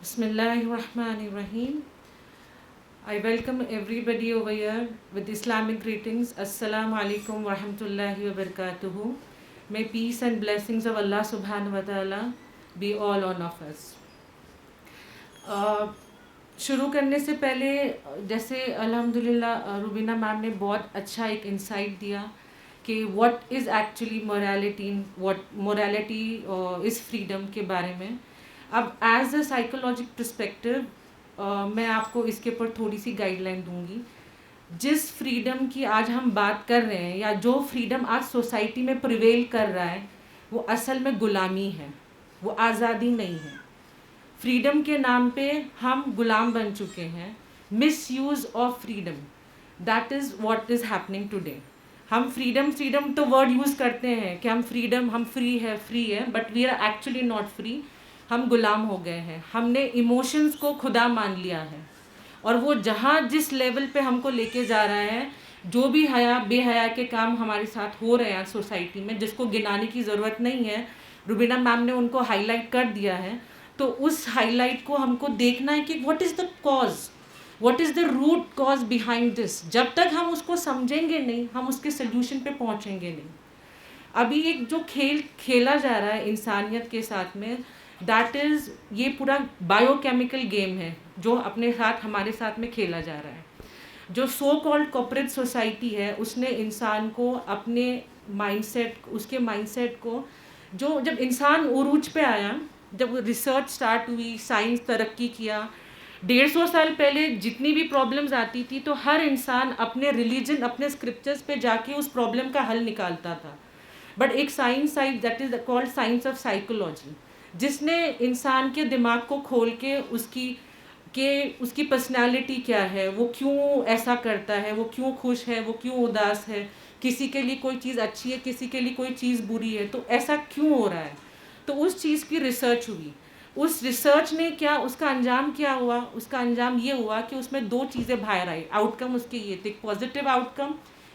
Bismillahirrahmanirrahim. I welcome everybody over here with Islamic greetings. Assalamu alaikum wa rahmatullahi wa barakatuhu. May peace and blessings of Allah subhanahu wa ta'ala be all on of us. शुरू करने से पहले जैसे अल्हम्दुलिल्लाह Rubina ma'am ने बहुत अच्छा एक इंसाइट दिया कि what is actually morality, what morality is freedom के बारे में. अब एज अ साइकोलॉजिक पर्सपेक्टिव मैं आपको इसके ऊपर थोड़ी सी गाइडलाइन दूंगी. जिस फ्रीडम की आज हम बात कर रहे हैं या जो फ्रीडम आज सोसाइटी में प्रिवेल कर रहा है वो असल में गुलामी है, वो आज़ादी नहीं है. फ्रीडम के नाम पे हम गुलाम बन चुके हैं. Misuse of freedom, that is what is happening today. हम फ्रीडम फ्रीडम तो वर्ड यूज़ करते हैं कि हम फ्रीडम, हम फ्री है, but we are actually not free. हम गुलाम हो गए हैं. हमने इमोशंस को खुदा मान लिया है और वो जहाँ जिस लेवल पे हमको लेके जा रहा है, जो भी हया बेहया के काम हमारे साथ हो रहे हैं सोसाइटी में, जिसको गिनाने की ज़रूरत नहीं है, रुबीना मैम ने उनको हाईलाइट कर दिया है. तो उस हाईलाइट को हमको देखना है कि what is the cause, what is the root cause behind this. जब तक हम उसको समझेंगे नहीं, हम उसके सोल्यूशन पे पहुँचेंगे नहीं. अभी एक जो खेल खेला जा रहा है इंसानियत के साथ में, दैट इज़ ये पूरा बायोकेमिकल गेम है जो अपने साथ हमारे साथ में खेला जा रहा है. जो सो कॉल्ड कॉर्पोरेट सोसाइटी है उसने इंसान को अपने माइंडसेट, उसके माइंडसेट को, जो जब इंसान उरूज पे आया, जब रिसर्च स्टार्ट हुई, साइंस तरक्की किया, 150 साल पहले जितनी भी प्रॉब्लम्स आती थी तो हर इंसान अपने रिलीजन, अपने स्क्रिप्चर्स पे जाके उस प्रॉब्लम का हल निकालता था. बट एक science I that is called science of psychology, जिसने इंसान के दिमाग को खोल के उसकी पर्सनालिटी क्या है, वो क्यों ऐसा करता है, वो क्यों खुश है, वो क्यों उदास है, किसी के लिए कोई चीज़ अच्छी है, किसी के लिए कोई चीज़ बुरी है, तो ऐसा क्यों हो रहा है. तो उस चीज़ की रिसर्च हुई. उस रिसर्च ने क्या, उसका अंजाम क्या हुआ, उसका अंजाम ये हुआ कि उसमें दो चीज़ें बाहर आई. आउटकम उसके ये थे, एक पॉजिटिव आउटकम,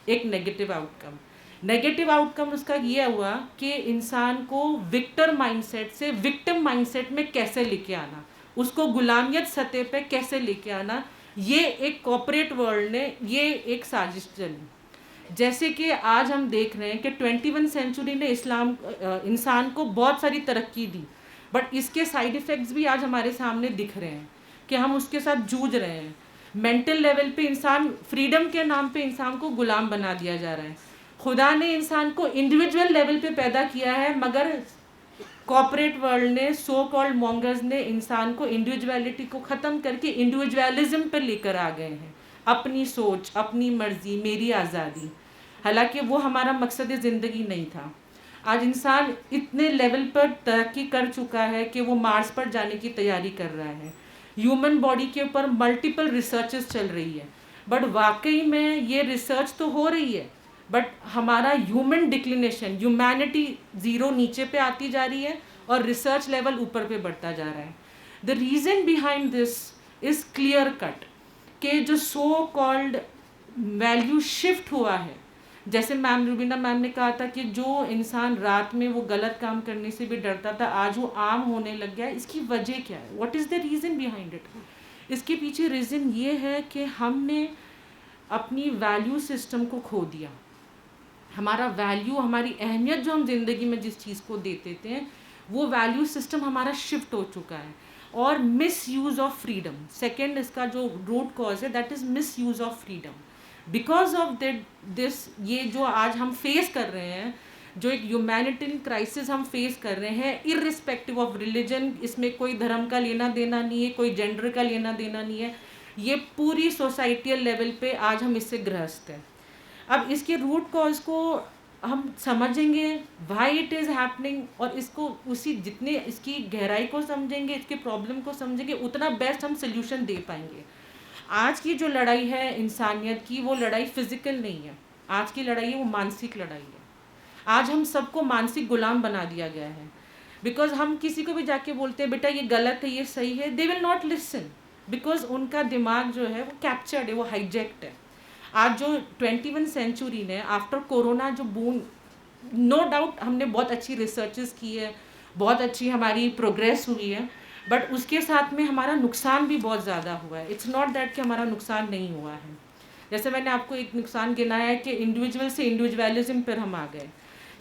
एक नेगेटिव आउटकम. नेगेटिव आउटकम उसका ये हुआ कि इंसान को विक्टर माइंडसेट से विक्टिम माइंडसेट में कैसे लेके आना, उसको गुलामियत सतह पे कैसे लेके आना. ये एक कॉर्पोरेट वर्ल्ड ने ये एक साजिश चली. जैसे कि आज हम देख रहे हैं कि 21 सेंचुरी ने इंसान को बहुत सारी तरक्की दी, बट इसके साइड इफ़ेक्ट्स भी आज हमारे सामने दिख रहे हैं कि हम उसके साथ जूझ रहे हैं. मेंटल लेवल पे इंसान, फ्रीडम के नाम पे इंसान को गुलाम बना दिया जा रहा है. खुदा ने इंसान को इंडिविजुअल लेवल पे पैदा किया है, मगर कॉर्पोरेट वर्ल्ड ने, सो कॉल्ड मॉन्गर्स ने इंसान को इंडिविजुअलिटी को ख़त्म करके इंडिविजुअलिज्म पर लेकर आ गए हैं. अपनी सोच, अपनी मर्ज़ी, मेरी आज़ादी. हालांकि वो हमारा मकसद ज़िंदगी नहीं था. आज इंसान इतने लेवल पर तरक्की कर चुका है कि वो मार्स पर जाने की तैयारी कर रहा है. ह्यूमन बॉडी के ऊपर मल्टीपल रिसर्चेस चल रही है, बट वाकई में ये रिसर्च तो हो रही है, बट हमारा ह्यूमन डिक्लिनेशन, ह्यूमैनिटी ज़ीरो नीचे पे आती जा रही है और रिसर्च लेवल ऊपर पे बढ़ता जा रहा है. The reason behind this is clear cut कि जो सो कॉल्ड वैल्यू शिफ्ट हुआ है, जैसे मैम रुबीना मैम ने कहा था कि जो इंसान रात में वो गलत काम करने से भी डरता था, आज वो आम होने लग गया है. इसकी वजह क्या है, what is the reason behind it. इसके पीछे रीज़न ये है कि हमने अपनी वैल्यू सिस्टम को खो दिया. हमारा वैल्यू, हमारी अहमियत जो हम ज़िंदगी में जिस चीज़ को देते थे, वो वैल्यू सिस्टम हमारा शिफ्ट हो चुका है. और miss use of freedom, second इसका जो रूट कॉज है, that is miss use of freedom. Because of this, ये जो आज हम फेस कर रहे हैं, जो एक ह्यूमैनिटेरियन क्राइसिस हम फेस कर रहे हैं, इर्रिस्पेक्टिव ऑफ रिलीजन, इसमें कोई धर्म का लेना देना नहीं है, कोई जेंडर का लेना देना नहीं है, ये पूरी सोसाइटियल लेवल पे आज हम इससे ग्रस्त हैं. अब इसके रूट कॉज को हम समझेंगे, वाई इट इज़ हैपनिंग, और इसको उसी जितने इसकी गहराई को समझेंगे, इसके प्रॉब्लम को समझेंगे, उतना बेस्ट हम सोल्यूशन दे पाएंगे. आज की जो लड़ाई है इंसानियत की, वो लड़ाई फिजिकल नहीं है. आज की लड़ाई है वो मानसिक लड़ाई है. आज हम सबको मानसिक गुलाम बना दिया गया है. बिकॉज हम किसी को भी जाके बोलते हैं बेटा ये गलत है, ये सही है, they will not listen, because उनका दिमाग जो है वो कैप्चर्ड है, वो हाईजैक्ड है. आज जो 21 सेंचुरी ने, आफ्टर कोरोना जो बूम, नो डाउट हमने बहुत अच्छी रिसर्चेस की है, बहुत अच्छी हमारी प्रोग्रेस हुई है, बट उसके साथ में हमारा नुकसान भी बहुत ज़्यादा हुआ है। इट्स नॉट दैट कि हमारा नुकसान नहीं हुआ है। जैसे मैंने आपको एक नुकसान गिनाया है कि इंडिविजुअल से इंडिविजुअलिज्म पर हम आ गए।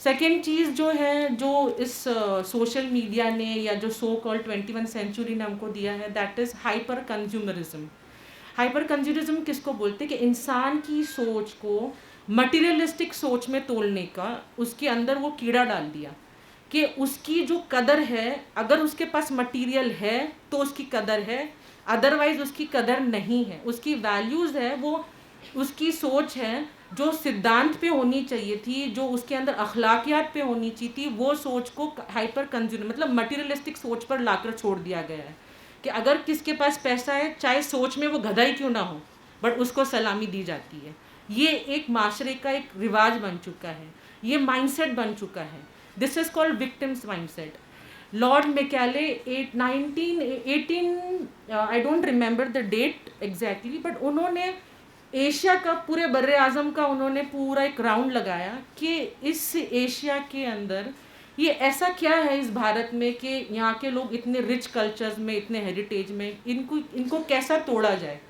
सेकेंड चीज़ जो है, जो इस सोशल मीडिया ने या जो सो कॉल्ड 21 सेंचुरी ने हमको दिया है, that is hyper consumerism. Hyper consumerism किसको बोलते हैं? कि इंसान की सोच को मटीरियलिस्टिक सोच में तोड़ने का उसके अंदर वो कीड़ा डाल दिया कि उसकी जो कदर है, अगर उसके पास मटेरियल है तो उसकी कदर है, अदरवाइज उसकी कदर नहीं है। उसकी वैल्यूज़ है, वो उसकी सोच है जो सिद्धांत पे होनी चाहिए थी, जो उसके अंदर अखलाकियात पे होनी चाहिए थी, वो सोच को हाइपर कंज्यूमर मतलब मटीरियलिस्टिक सोच पर लाकर छोड़ दिया गया है कि अगर किसके पास पैसा है, चाहे सोच में वो गधा ही क्यों ना हो, बट उसको सलामी दी जाती है। ये एक माशरे का एक रिवाज बन चुका है, ये माइंडसेट बन चुका है। This is called victims mindset. Lord Macaulay 1918, I don't remember the date exactly, but उन्होंने एशिया का, पूरे बर्रे आज़म का उन्होंने पूरा एक राउंड लगाया कि इस एशिया के अंदर ये ऐसा क्या है इस भारत में कि यहाँ के लोग इतने रिच कल्चर्स में, इतने हेरिटेज में, इनको कैसा तोड़ा जाए,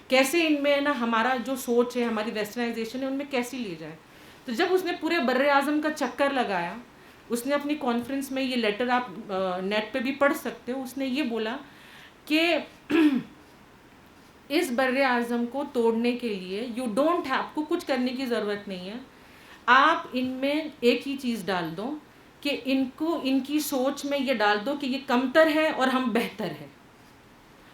कैसे इनमें ना हमारा जो सोच है, हमारी वेस्टर्नाइजेशन है, उनमें कैसी ली जाए। तो जब उसने पूरे बर्रे आज़म का चक्कर लगाया, उसने अपनी कॉन्फ्रेंस में, ये लेटर आप नेट पे भी पढ़ सकते हो, उसने ये बोला कि इस बर्रे आज़म को तोड़ने के लिए यू डोंट हैव, आपको कुछ करने की ज़रूरत नहीं है, आप इनमें एक ही चीज़ डाल दो कि इनको, इनकी सोच में ये डाल दो कि ये कमतर है और हम बेहतर है,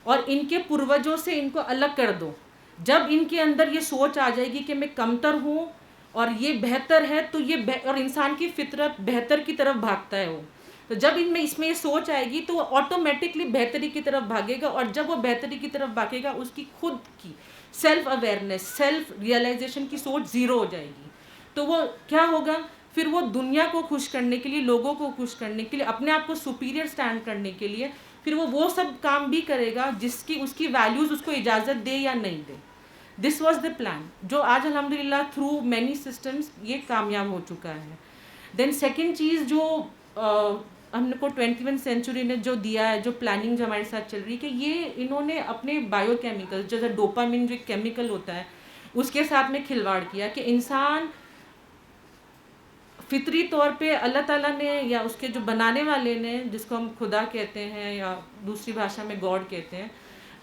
और इनके पूर्वजों से इनको अलग कर दो। जब इनके अंदर ये सोच आ जाएगी कि मैं कमतर हूँ और ये बेहतर है, तो ये और इंसान की फितरत बेहतर की तरफ भागता है वो, तो जब इनमें इसमें ये सोच आएगी तो वो ऑटोमेटिकली बेहतरी की तरफ भागेगा, और जब वो बेहतरी की तरफ भागेगा उसकी खुद की सेल्फ अवेयरनेस, सेल्फ रियलाइजेशन की सोच ज़ीरो हो जाएगी। तो वो क्या होगा, फिर वो दुनिया को खुश करने के लिए, लोगों को खुश करने के लिए, अपने आप को सुपीरियर स्टैंड करने के लिए, फिर वो सब काम भी करेगा जिसकी उसकी वैल्यूज़ उसको इजाज़त दे या नहीं दे। दिस वॉज द प्लान, जो आज अल्हम्दुलिल्लाह थ्रू मैनी सिस्टम्स ये कामयाब हो चुका है। देन सेकेंड चीज़ जो हमने को 21 सेंचुरी ने जो दिया है, जो प्लानिंग जो हमारे साथ चल रही है, कि ये इन्होंने अपने बायोकेमिकल, जैसे डोपामिन जो केमिकल होता है, उसके साथ में खिलवाड़ किया कि इंसान फितरी तौर पे अल्लाह ताला ने, या उसके जो बनाने वाले ने, जिसको हम खुदा कहते हैं या दूसरी भाषा में गॉड कहते हैं,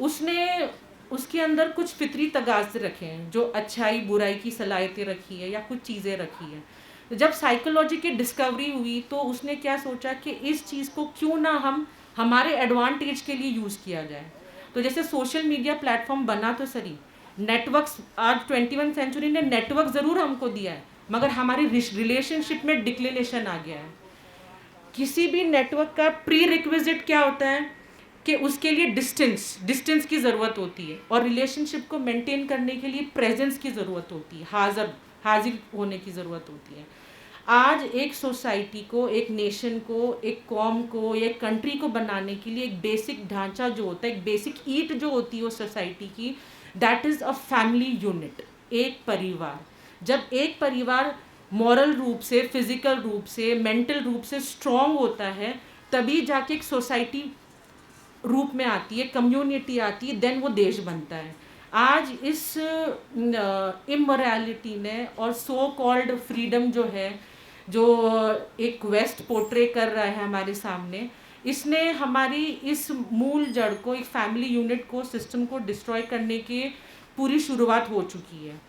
उसने उसके अंदर कुछ फितरी तगाज़े रखे हैं, जो अच्छाई बुराई की सलाहियतें रखी है या कुछ चीज़ें रखी हैं। तो जब साइकोलॉजी की डिस्कवरी हुई तो उसने क्या सोचा कि इस चीज़ को क्यों ना हम हमारे एडवांटेज के लिए यूज़ किया जाए। तो जैसे सोशल मीडिया प्लेटफॉर्म बना तो सही, नेटवर्क्स, आज 21 सेंचुरी ने नेटवर्क ज़रूर हमको दिया है, मगर हमारी रिलेशनशिप में डिक्लिनेशन आ गया है। किसी भी नेटवर्क का प्री रिक्विजिट क्या होता है कि उसके लिए डिस्टेंस की ज़रूरत होती है, और रिलेशनशिप को मेंटेन करने के लिए प्रेजेंस की ज़रूरत होती है, हाजिर होने की ज़रूरत होती है। आज एक सोसाइटी को, एक नेशन को, एक कौम को, एक कंट्री को बनाने के लिए एक बेसिक ढांचा जो होता है, एक बेसिक ईट जो होती है उस सोसाइटी की, that is a family unit, एक परिवार। जब एक परिवार मॉरल रूप से, फिजिकल रूप से, मेंटल रूप से स्ट्रॉन्ग होता है, तभी जाके एक सोसाइटी रूप में आती है, कम्युनिटी आती है, देन वो देश बनता है। आज इस इमोरलिटी ने और सो कॉल्ड फ्रीडम जो है, जो एक वेस्ट पोर्ट्रे कर रहा है हमारे सामने, इसने हमारी इस मूल जड़ को, एक फैमिली यूनिट को, सिस्टम को डिस्ट्रॉय करने की पूरी शुरुआत हो चुकी है।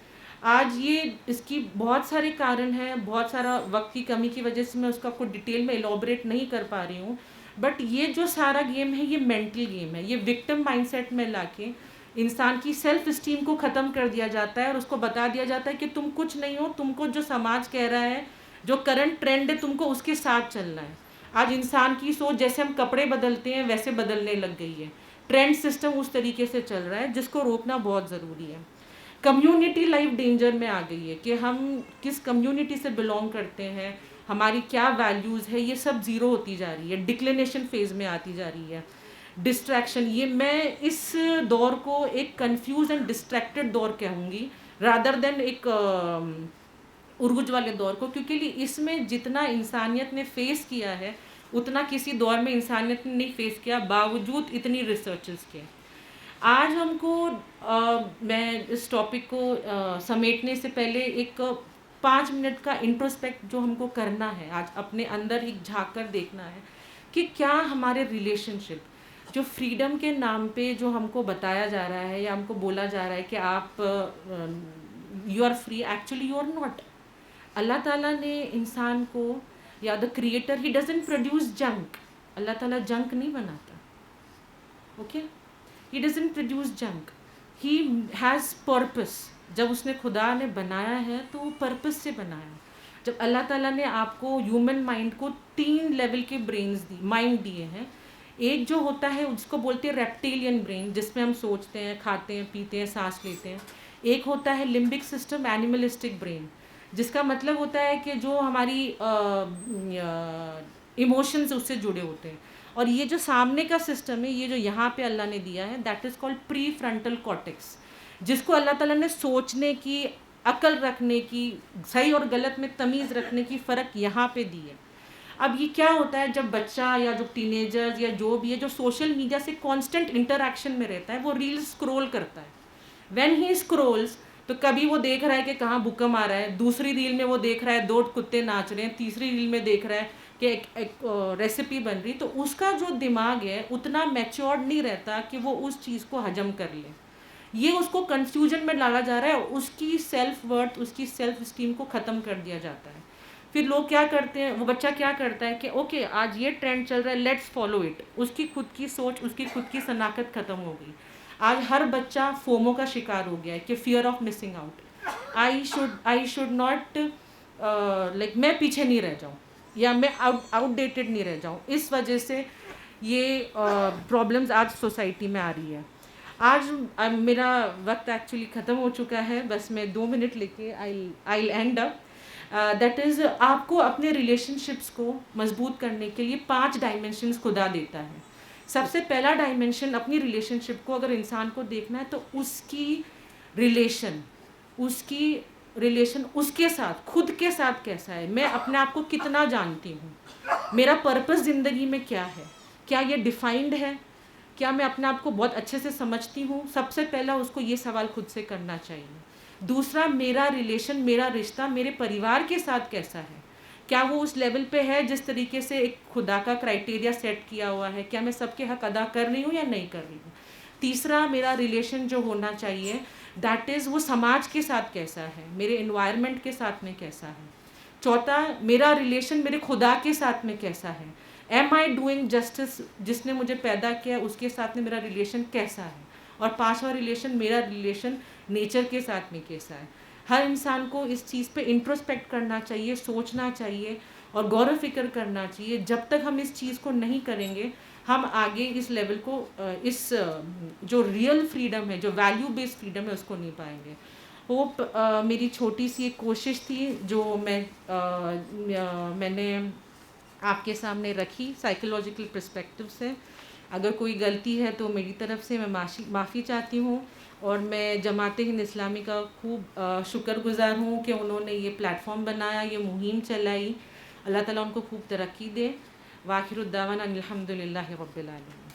आज ये इसकी बहुत सारे कारण हैं, बहुत सारा वक्त की कमी की वजह से मैं उसका कोई डिटेल में एलॉबरेट नहीं कर पा रही हूँ, बट ये जो सारा गेम है ये मेंटल गेम है। ये विक्टिम माइंडसेट में लाके इंसान की सेल्फ इस्टीम को ख़त्म कर दिया जाता है और उसको बता दिया जाता है कि तुम कुछ नहीं हो, तुमको जो समाज कह रहा है, जो करंट ट्रेंड है, तुमको उसके साथ चलना है। आज इंसान की सोच, जैसे हम कपड़े बदलते हैं वैसे बदलने लग गई है, ट्रेंड सिस्टम उस तरीके से चल रहा है, जिसको रोकना बहुत ज़रूरी है। कम्युनिटी लाइफ डेंजर में आ गई है कि हम किस कम्युनिटी से बिलोंग करते हैं, हमारी क्या वैल्यूज़ है, ये सब ज़ीरो होती जा रही है, डिक्लिनेशन फेज़ में आती जा रही है। डिस्ट्रैक्शन, ये मैं इस दौर को एक कंफ्यूज एंड डिस्ट्रैक्टेड दौर कहूँगी, रादर देन एक उर्गुज वाले दौर को, क्योंकि इसमें जितना इंसानियत ने फेस किया है उतना किसी दौर में इंसानियत ने नहीं फेस किया, बावजूद इतनी रिसर्चेस के। आज हमको मैं इस टॉपिक को समेटने से पहले एक 5 मिनट का इंट्रोस्पेक्ट जो हमको करना है, आज अपने अंदर एक झांक कर देखना है कि क्या हमारे रिलेशनशिप जो फ्रीडम के नाम पे जो हमको बताया जा रहा है या हमको बोला जा रहा है कि आप you are free, actually you are not. Allah ताला ने इंसान को, या the creator, he doesn't produce junk. Allah ताला जंक नहीं बनाता, okay? He doesn't produce junk, he has purpose. जब उसने खुदा ने बनाया है तो वो पर्पस से बनाया। जब अल्लाह ताला ने आपको ह्यूमन माइंड को 3 लेवल के ब्रेन्स दी, माइंड दिए हैं। एक जो होता है उसको बोलते हैं रेप्टिलियन ब्रेन, जिसमें हम सोचते हैं, खाते हैं, पीते हैं, सांस लेते हैं। एक होता है लिम्बिक सिस्टम, एनिमलिस्टिक ब्रेन, जिसका मतलब होता है कि जो हमारी इमोशंस उससे जुड़े होते हैं। और ये जो सामने का सिस्टम है, ये जो यहाँ पे अल्लाह ने दिया है, that is called pre frontal cortex, जिसको अल्लाह ताला ने सोचने की, अकल रखने की, सही और गलत में तमीज़ रखने की फ़र्क यहाँ पे दी है। अब ये क्या होता है, जब बच्चा या जो टीनेजर्स या जो भी है, जो सोशल मीडिया से कांस्टेंट इंटरैक्शन में रहता है, वो रील्स स्क्रॉल करता है। व्हेन ही स्क्रॉल्स, तो कभी वो देख रहा है कि कहाँ भूकंप आ रहा है, दूसरी रील में वो देख रहा है 2 कुत्ते नाच रहे हैं, तीसरी रील में देख रहा है कि एक रेसिपी बन रही। तो उसका जो दिमाग है उतना मैच्योर्ड नहीं रहता कि वो उस चीज़ को हजम कर ले। ये उसको कंफ्यूजन में डाला जा रहा है, उसकी सेल्फ वर्थ, उसकी सेल्फ स्टीम को ख़त्म कर दिया जाता है। फिर लोग क्या करते हैं, वो बच्चा क्या करता है कि ओके आज ये ट्रेंड चल रहा है, लेट्स फॉलो इट। उसकी खुद की सोच, उसकी खुद की शनाख्त ख़त्म हो गई। आज हर बच्चा फोमो का शिकार हो गया है कि fear of missing out. I should not like, मैं पीछे नहीं रह जाऊँ या मैं आउटडेटेड नहीं रह जाऊँ। इस वजह से ये प्रॉब्लम्स आज सोसाइटी में आ रही है। आज मेरा वक्त एक्चुअली ख़त्म हो चुका है, बस मैं 2 मिनट लेके आई एंड अप। दैट इज़, आपको अपने रिलेशनशिप्स को मजबूत करने के लिए 5 डायमेंशंस खुदा देता है। सबसे पहला डायमेंशन अपनी रिलेशनशिप को अगर इंसान को देखना है तो उसकी रिलेशन उसके साथ, खुद के साथ कैसा है, मैं अपने आप को कितना जानती हूँ, मेरा पर्पस ज़िंदगी में क्या है, क्या ये डिफाइंड है, क्या मैं अपने आप को बहुत अच्छे से समझती हूँ। सबसे पहला उसको ये सवाल खुद से करना चाहिए। दूसरा, मेरा रिलेशन, मेरा रिश्ता मेरे परिवार के साथ कैसा है, क्या वो उस लेवल पे है जिस तरीके से एक खुदा का क्राइटेरिया सेट किया हुआ है, क्या मैं सबके हक अदा कर रही हूँ या नहीं कर रही हूँ। तीसरा, मेरा रिलेशन जो होना चाहिए दैट इज़ वो समाज के साथ कैसा है, मेरे एनवायरनमेंट के साथ में कैसा है। चौथा, मेरा रिलेशन मेरे खुदा के साथ में कैसा है, एम आई डूइंग जस्टिस, जिसने मुझे पैदा किया उसके साथ में मेरा रिलेशन कैसा है। और पांचवा रिलेशन, मेरा रिलेशन नेचर के साथ में कैसा है। हर इंसान को इस चीज़ पे इंट्रोस्पेक्ट करना चाहिए, सोचना चाहिए और गौर फिक्र करना चाहिए। जब तक हम इस चीज़ को नहीं करेंगे, हम आगे इस लेवल को, इस जो रियल फ्रीडम है, जो वैल्यू बेस्ड फ्रीडम है, उसको नहीं पाएंगे। होप मेरी छोटी सी एक कोशिश थी जो मैंने आपके सामने रखी साइकोलॉजिकल पर्सपेक्टिव से। अगर कोई गलती है तो मेरी तरफ से मैं माफ़ी चाहती हूँ। और मैं जमाते हिंद इस्लामी का खूब शुक्रगुज़ार हूँ कि उन्होंने ये प्लेटफॉर्म बनाया, ये मुहिम चलाई। अल्लाह ताला उनको खूब तरक्की दे। वाखिरुद्दावाना अनिल हम्दुलिल्लाहि रब्बिल आलमीन।